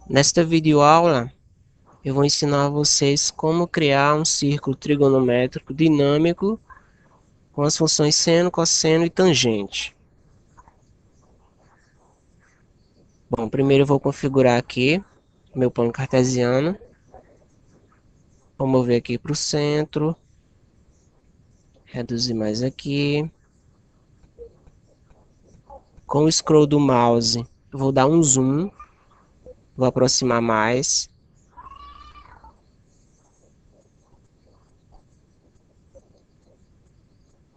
Nesta videoaula, eu vou ensinar a vocês como criar um círculo trigonométrico dinâmico com as funções seno, cosseno e tangente. Bom, primeiro eu vou configurar aqui meu plano cartesiano. Vou mover aqui para o centro, reduzir mais aqui. Com o scroll do mouse, eu vou dar um zoom, vou aproximar mais.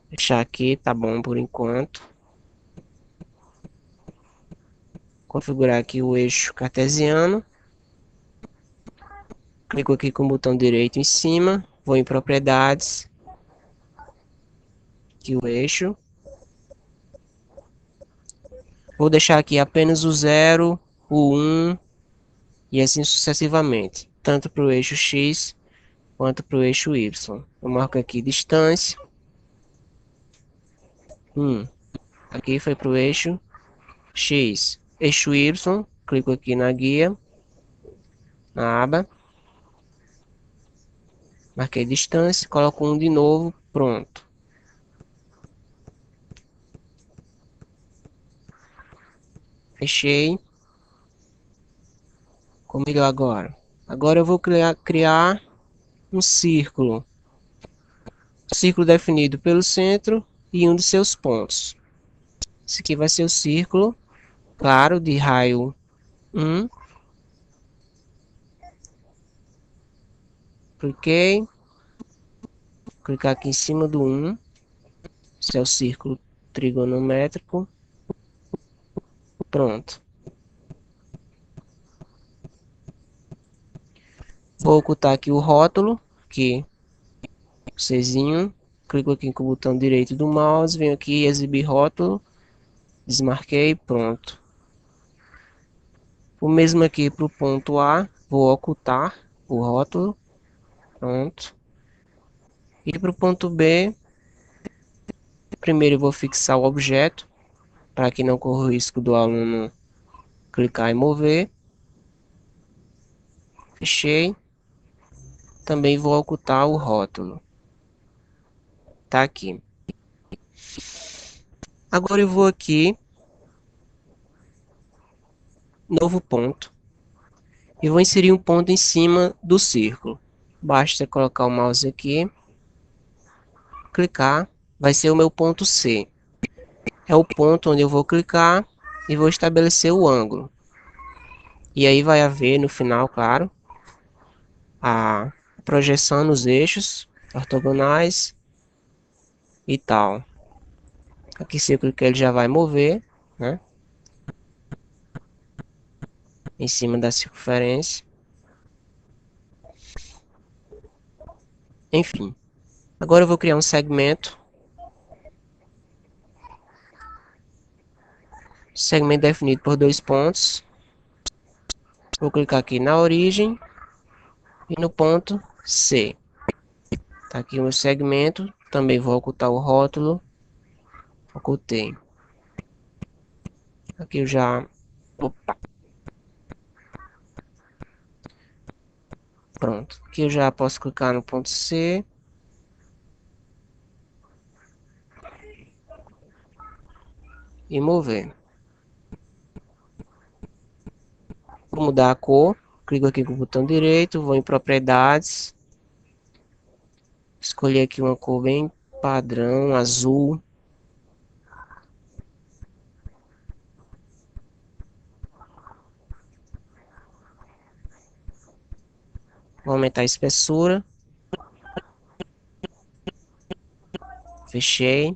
Deixar aqui, tá bom por enquanto. Configurar aqui o eixo cartesiano. Clico aqui com o botão direito em cima, vou em propriedades, aqui o eixo. Vou deixar aqui apenas o 0, o 1 e assim sucessivamente, tanto para o eixo X quanto para o eixo Y. Eu marco aqui distância, 1. Aqui foi para o eixo X. Eixo Y, clico aqui na guia, na aba, marquei distância, coloco 1 de novo, pronto. Fechei. Como melhor agora? Agora eu vou criar um círculo. Círculo definido pelo centro e um de seus pontos. Esse aqui vai ser o círculo, claro, de raio 1. Cliquei. Clicar aqui em cima do 1. Esse é o círculo trigonométrico. Pronto. Vou ocultar aqui o rótulo, aqui, o Czinho. Clico aqui com o botão direito do mouse, venho aqui exibir rótulo. Desmarquei, pronto. O mesmo aqui para o ponto A, vou ocultar o rótulo. Pronto. E para o ponto B, primeiro eu vou fixar o objeto, para que não corra o risco do aluno clicar e mover. Fechei. Também vou ocultar o rótulo. Tá aqui. Agora eu vou aqui, novo ponto, e vou inserir um ponto em cima do círculo. Basta colocar o mouse aqui, clicar, vai ser o meu ponto C. É o ponto onde eu vou clicar e vou estabelecer o ângulo. E aí vai haver no final, claro, a projeção nos eixos ortogonais e tal. Aqui se eu clicar ele já vai mover, né, em cima da circunferência. Enfim, agora eu vou criar um segmento. Segmento definido por dois pontos. Vou clicar aqui na origem e no ponto C. Tá aqui o meu segmento. Também vou ocultar o rótulo. Ocultei. Aqui eu já... Opa, pronto. Aqui eu já posso clicar no ponto C. E mover. Vou mudar a cor. Clico aqui com o botão direito. Vou em propriedades. Escolher aqui uma cor bem padrão, azul. Vou aumentar a espessura. Fechei.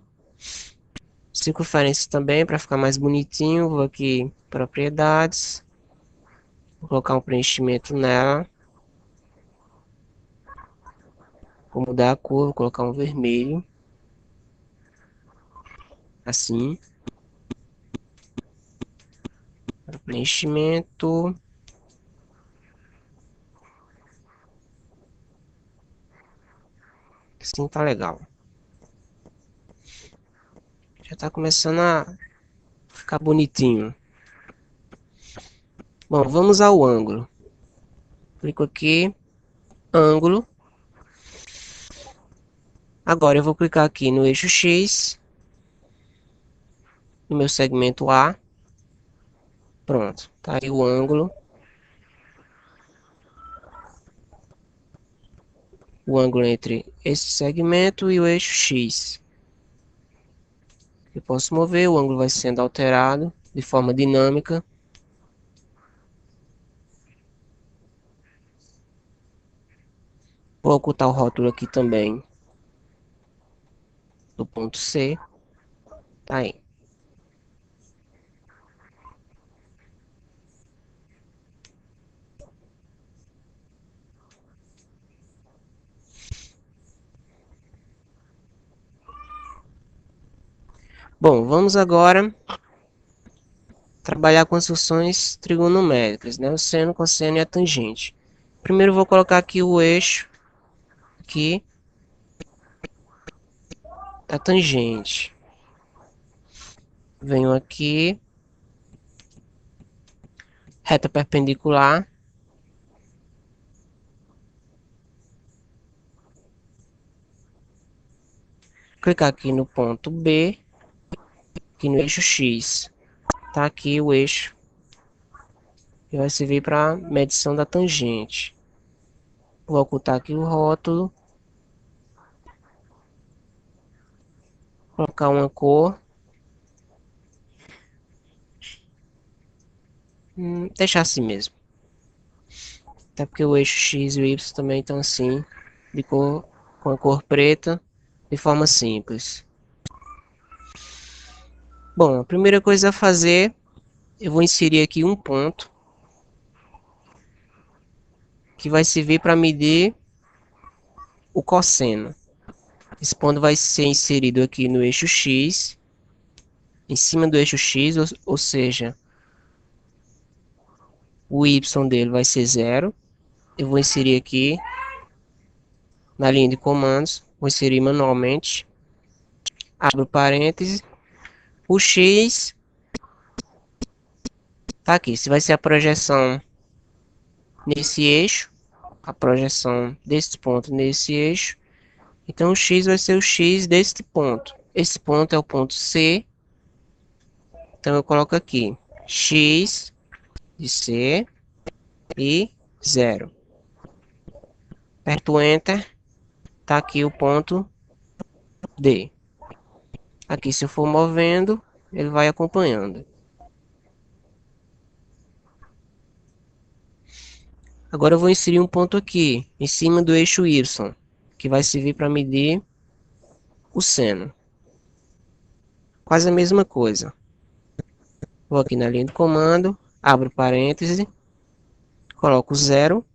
Circunferência também, para ficar mais bonitinho. Vou aqui, propriedades. Vou colocar um preenchimento nela. Vou mudar a cor, vou colocar um vermelho. Assim. Para preenchimento. Assim tá legal. Já tá começando a ficar bonitinho. Bom, vamos ao ângulo. Clico aqui, ângulo. Agora eu vou clicar aqui no eixo X, no meu segmento A. Pronto, tá aí o ângulo. O ângulo entre esse segmento e o eixo X. Eu posso mover, o ângulo vai sendo alterado de forma dinâmica. Vou ocultar o rótulo aqui também do ponto C. Tá aí. Bom, vamos agora trabalhar com as funções trigonométricas, né? O seno, cosseno e a tangente. Primeiro vou colocar aqui o eixo aqui da tangente. Venho aqui, reta perpendicular. Clicar aqui no ponto B, aqui no eixo X. Tá aqui o eixo que vai servir para medição da tangente. Vou ocultar aqui o rótulo. Colocar uma cor. Deixar assim mesmo. Até porque o eixo X e o Y também estão assim, de cor, com a cor preta, de forma simples. Bom, a primeira coisa a fazer, eu vou inserir aqui um ponto, que vai servir para medir o cosseno. Esse ponto vai ser inserido aqui no eixo X, em cima do eixo X, ou seja, o Y dele vai ser 0. Eu vou inserir aqui na linha de comandos, vou inserir manualmente, abro parênteses, o X tá aqui, se vai ser a projeção nesse eixo, a projeção desse ponto nesse eixo, então o X vai ser o X deste ponto, esse ponto é o ponto C, então eu coloco aqui, X de C e 0, aperto Enter, tá aqui o ponto D. Aqui, se eu for movendo, ele vai acompanhando. Agora eu vou inserir um ponto aqui, em cima do eixo Y, que vai servir para medir o seno. Quase a mesma coisa. Vou aqui na linha de comando, abro parêntese, coloco 0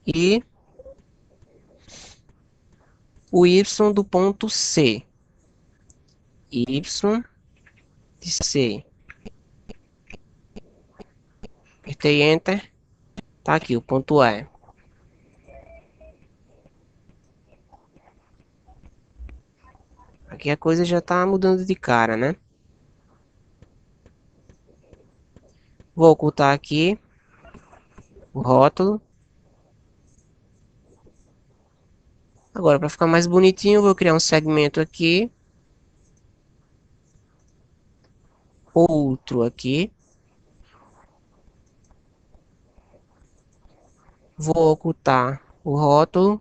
e o Y do ponto C. Y de C. Apertei Enter. Tá aqui o ponto E. Aqui a coisa já tá mudando de cara, né? Vou ocultar aqui o rótulo. Agora, para ficar mais bonitinho, eu vou criar um segmento aqui. Outro aqui. Vou ocultar o rótulo.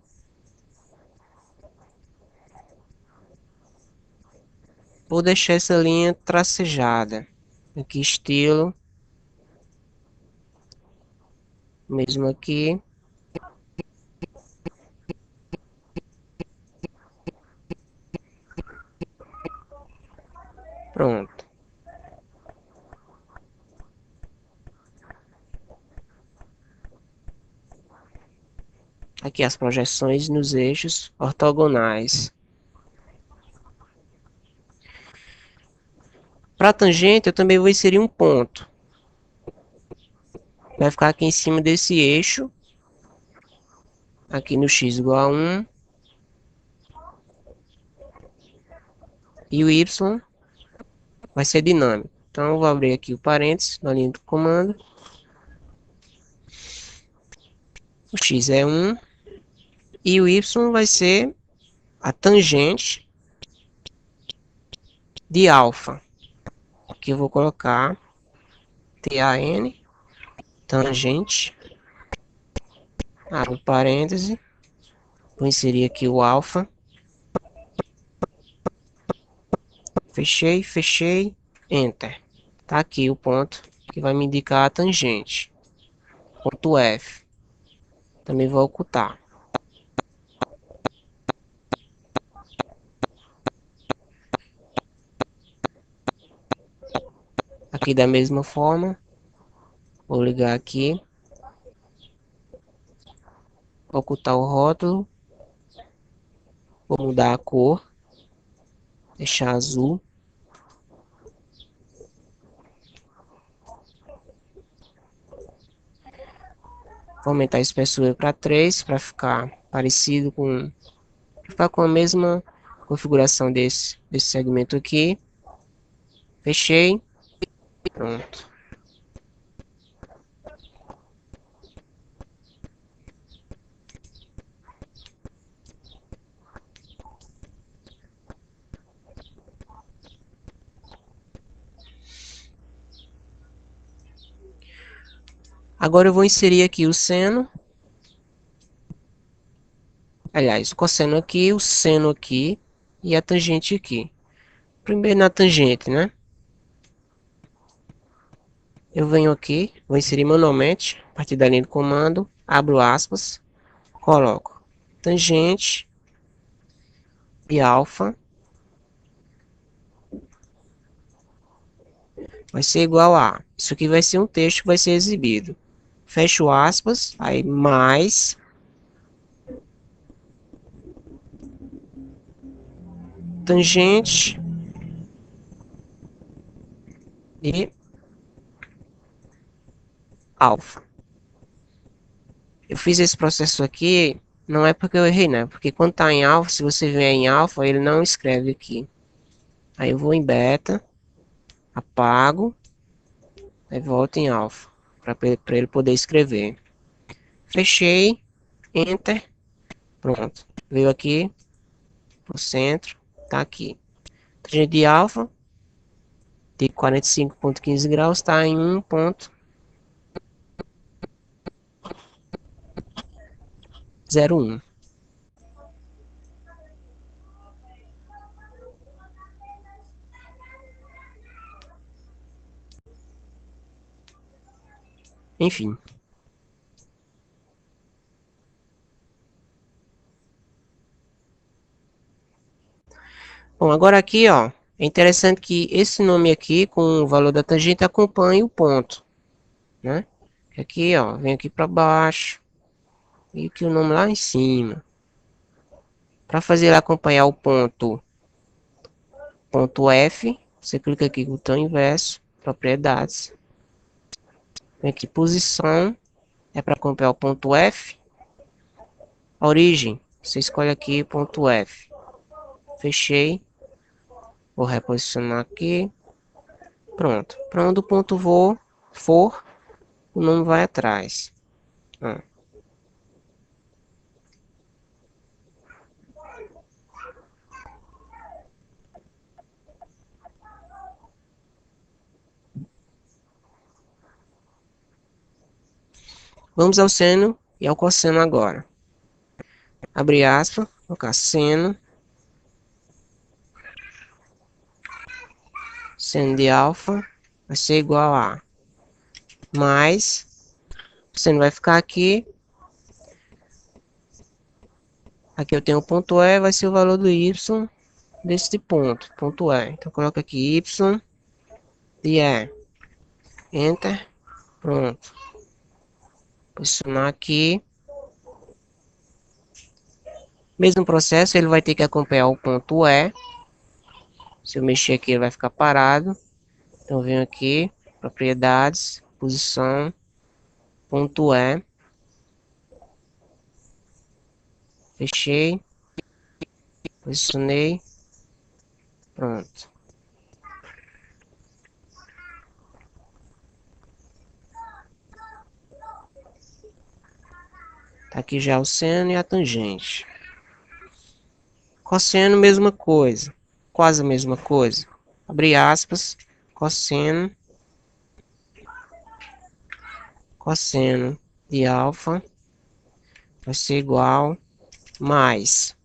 Vou deixar essa linha tracejada. Aqui, estilo. Mesmo aqui. Pronto. Aqui as projeções nos eixos ortogonais. Para a tangente, eu também vou inserir um ponto. Vai ficar aqui em cima desse eixo. Aqui no x igual a 1. E o y vai ser dinâmico. Então, eu vou abrir aqui o parênteses na linha do comando. O x é 1 e o y vai ser a tangente de alfa. Aqui eu vou colocar TAN, tangente, abro parêntese, vou inserir aqui o alfa, fechei, enter. Tá aqui o ponto que vai me indicar a tangente, ponto F. Também vou ocultar. Aqui da mesma forma, vou ligar aqui, ocultar o rótulo, vou mudar a cor, deixar azul. Vou aumentar a espessura para 3 para ficar parecido com, ficar com a mesma configuração desse segmento aqui. Fechei, pronto. Agora eu vou inserir aqui o seno. Aliás, o cosseno aqui, o seno aqui e a tangente aqui. Primeiro na tangente, né? Eu venho aqui, vou inserir manualmente, a partir da linha do comando, abro aspas, coloco tangente de alfa vai ser igual a, isso aqui vai ser um texto que vai ser exibido. Fecho aspas, aí mais tangente de alfa. Eu fiz esse processo aqui, não é porque eu errei, né? Porque quando está em alfa, se você vier em alfa, ele não escreve aqui. Aí eu vou em beta, apago, aí volto em alfa, para ele poder escrever. Fechei, enter, pronto. Veio aqui pro centro, tá aqui. Tangente de alfa de 45,15 graus está em 1,01. Enfim. Bom, agora aqui, ó, é interessante que esse nome aqui, com o valor da tangente, acompanhe o ponto, né? Aqui, ó, vem aqui para baixo e aqui o nome lá em cima. Para fazer ele acompanhar o ponto F, você clica aqui no botão inverso, propriedades. Vem aqui posição, é para acompanhar o ponto F. Origem, você escolhe aqui ponto F. Fechei. Vou reposicionar aqui. Pronto. Para onde o ponto for, o nome vai atrás. Vamos ao seno e ao cosseno agora. Abre aspas, colocar seno de alfa vai ser igual a mais, o seno vai ficar aqui. Aqui eu tenho o ponto E, vai ser o valor do y desse ponto, ponto E. Então coloca aqui y de E. Enter. Pronto. Posicionar aqui. Mesmo processo, ele vai ter que acompanhar o ponto E. Se eu mexer aqui, ele vai ficar parado. Então, eu venho aqui, propriedades, posição, ponto E. Fechei. Posicionei. Pronto. Aqui já é o seno e a tangente. Cosseno, mesma coisa. Quase a mesma coisa. Abre aspas. Cosseno. Cosseno de alfa vai ser igual mais.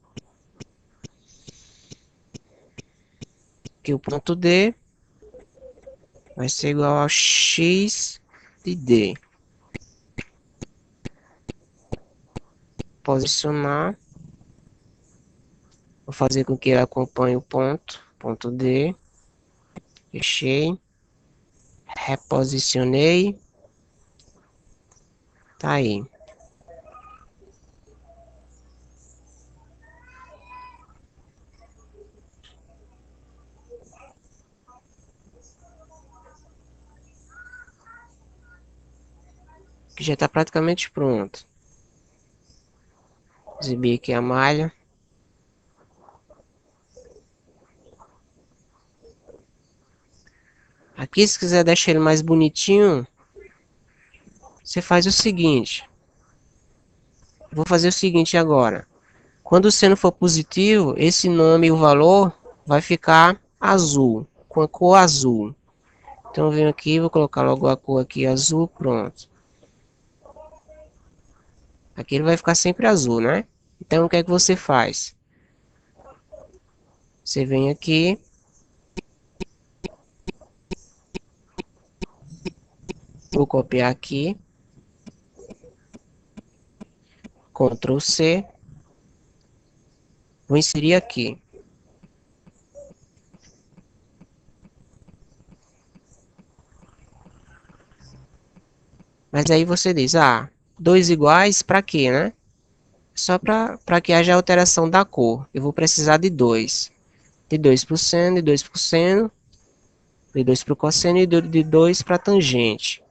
Aqui o ponto D vai ser igual a x de D. Posicionar. Vou fazer com que ele acompanhe o ponto. Ponto D. Fechei. Reposicionei. Tá aí. Que já está praticamente pronto. Exibir aqui a malha. Aqui, se quiser deixar ele mais bonitinho, você faz o seguinte. Vou fazer o seguinte agora. Quando o seno for positivo, esse nome e o valor vai ficar azul, com a cor azul. Então eu venho aqui, vou colocar logo a cor aqui azul, pronto. Aqui ele vai ficar sempre azul, né? Então o que é que você faz? Você vem aqui, vou copiar aqui, Ctrl C, vou inserir aqui. Mas aí você diz, dois iguais para quê, né? Só para que haja alteração da cor. Eu vou precisar de dois. De 2 para o seno, de 2 para o seno, de 2 para o cosseno e de 2 para a tangente.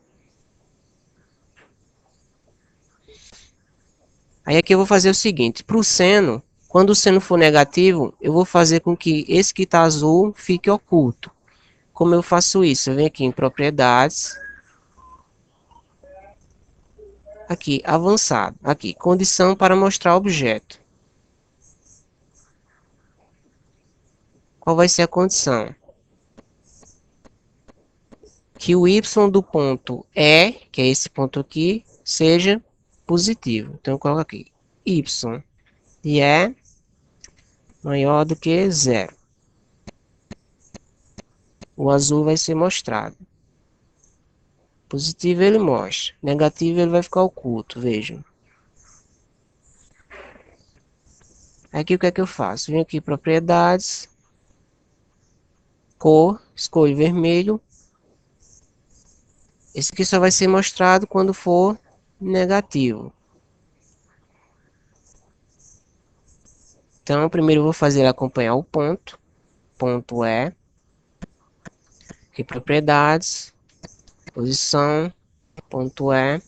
Aí aqui eu vou fazer o seguinte, para o seno, quando o seno for negativo, eu vou fazer com que esse que está azul fique oculto. Como eu faço isso? Eu venho aqui em propriedades, aqui avançado, aqui condição para mostrar objeto. Qual vai ser a condição? Que o y do ponto E, que é esse ponto aqui, seja positivo. Então eu coloco aqui y de E maior do que zero. O azul vai ser mostrado. Positivo ele mostra. Negativo ele vai ficar oculto, vejam. Aqui o que é que eu faço? Venho aqui propriedades, cor, escolho vermelho. Esse aqui só vai ser mostrado quando for negativo. Então primeiro eu vou fazer acompanhar o ponto. Ponto E. Aqui propriedades, posição, ponto E.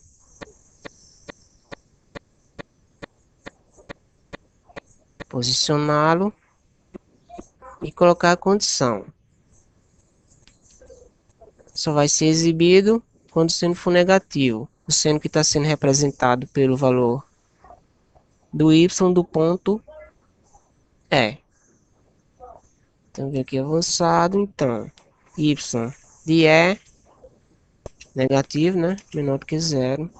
Posicioná-lo e colocar a condição. Só vai ser exibido quando o seno for negativo. O seno que está sendo representado pelo valor do y do ponto E. Então, vem aqui avançado, então, y de E, negativo, né? Menor do que zero.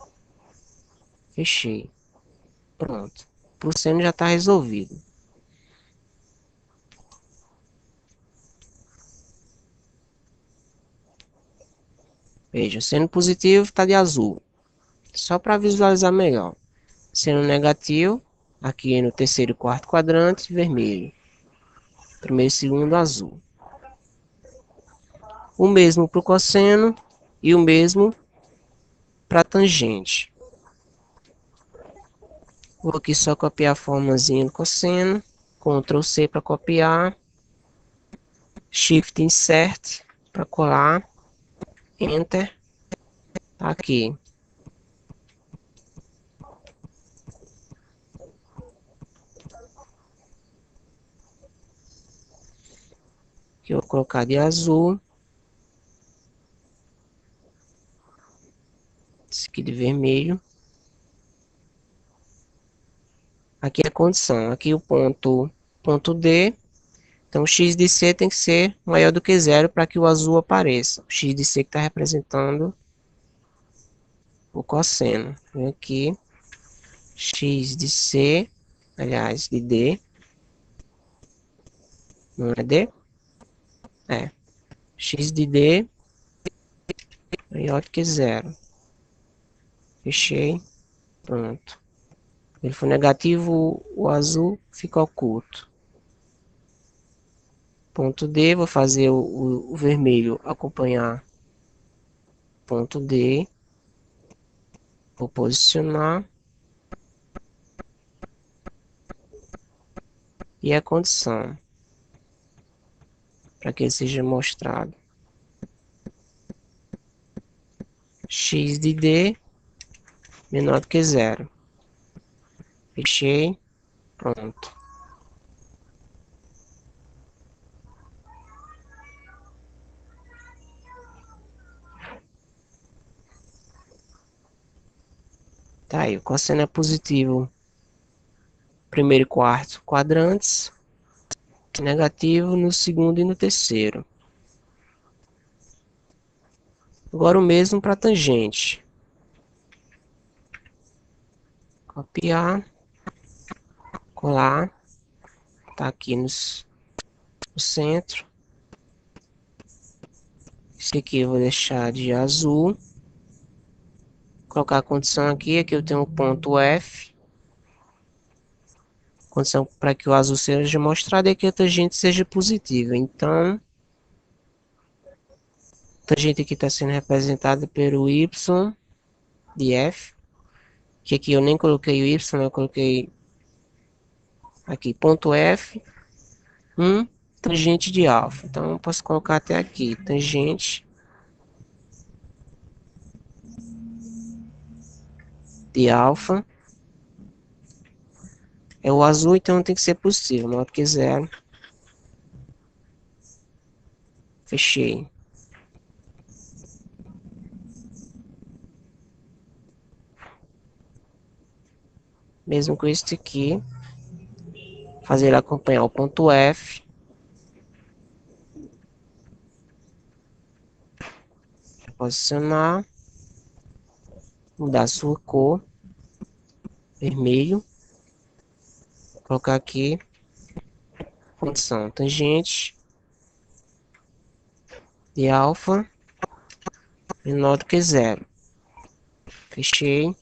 Fechei. Pronto. O seno já está resolvido. Veja, seno positivo está de azul. Só para visualizar melhor. Seno negativo, aqui no terceiro e quarto quadrante, vermelho. Primeiro e segundo, azul. O mesmo para o cosseno e o mesmo para a tangente. Vou aqui só copiar a formazinha do cosseno. Ctrl C para copiar. Shift Insert para colar. Enter. Tá aqui. Aqui eu vou colocar de azul. Esse aqui de vermelho. Aqui é a condição. Aqui o ponto D. Então, o x de C tem que ser maior do que zero para que o azul apareça. O x de C que está representando o cosseno. Vem aqui, x de C, aliás, de D. Não é D? É. X de D maior do que zero. Fechei. Pronto. Ele for negativo, o azul fica oculto. Ponto D, vou fazer o vermelho acompanhar ponto D. Vou posicionar. E a condição para que ele seja mostrado. X de D menor do que zero. Fechei. Pronto. Tá aí, o cosseno é positivo. Primeiro e quarto quadrantes. Negativo no segundo e no terceiro. Agora o mesmo para tangente. Copiar. Colar. Tá aqui no centro. Esse aqui eu vou deixar de azul. Colocar a condição aqui. Aqui eu tenho o ponto F. Condição para que o azul seja mostrado é que a tangente seja positiva. Então, a tangente aqui está sendo representada pelo y de f. Que aqui eu nem coloquei o y, eu coloquei aqui ponto f, tangente de alfa. Então, eu posso colocar até aqui, tangente de alfa. É o azul, então tem que ser possível, maior do que zero. Fechei. Mesmo com este aqui, fazer ele acompanhar o ponto F. Posicionar. Mudar a sua cor. Vermelho. Colocar aqui. Condição tangente de alfa menor do que zero. Fechei.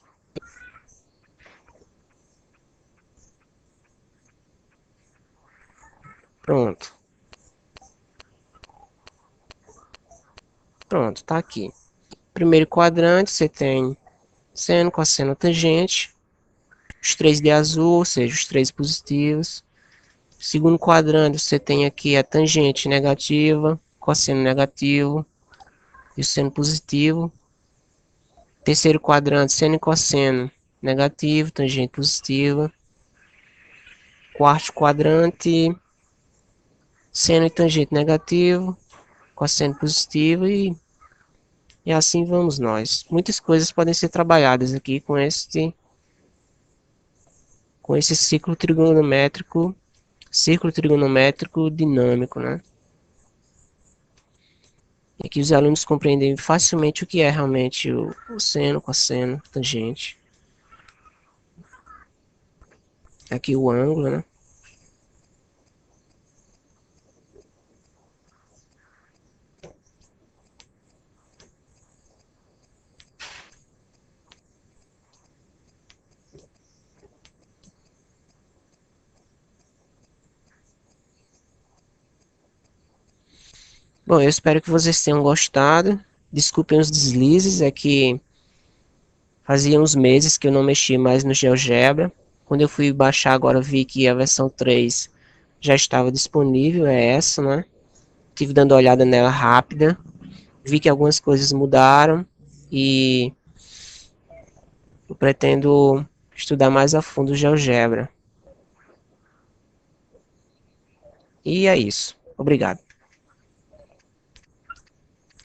Pronto. Pronto, tá aqui. Primeiro quadrante, você tem seno, cosseno, tangente. Os três de azul, ou seja, os três positivos. Segundo quadrante, você tem aqui a tangente negativa, cosseno negativo e o seno positivo. Terceiro quadrante, seno e cosseno negativo, tangente positiva. Quarto quadrante, seno e tangente negativo, cosseno positivo e assim vamos nós. Muitas coisas podem ser trabalhadas aqui com esse círculo trigonométrico dinâmico, né? E que os alunos compreendem facilmente o que é realmente o seno, cosseno, tangente. Aqui o ângulo, né? Bom, eu espero que vocês tenham gostado. Desculpem os deslizes, é que fazia uns meses que eu não mexia mais no GeoGebra. Quando eu fui baixar agora, vi que a versão 3 já estava disponível, é essa, né? Tive dando uma olhada nela rápida. Vi que algumas coisas mudaram e eu pretendo estudar mais a fundo o GeoGebra. E é isso. Obrigado.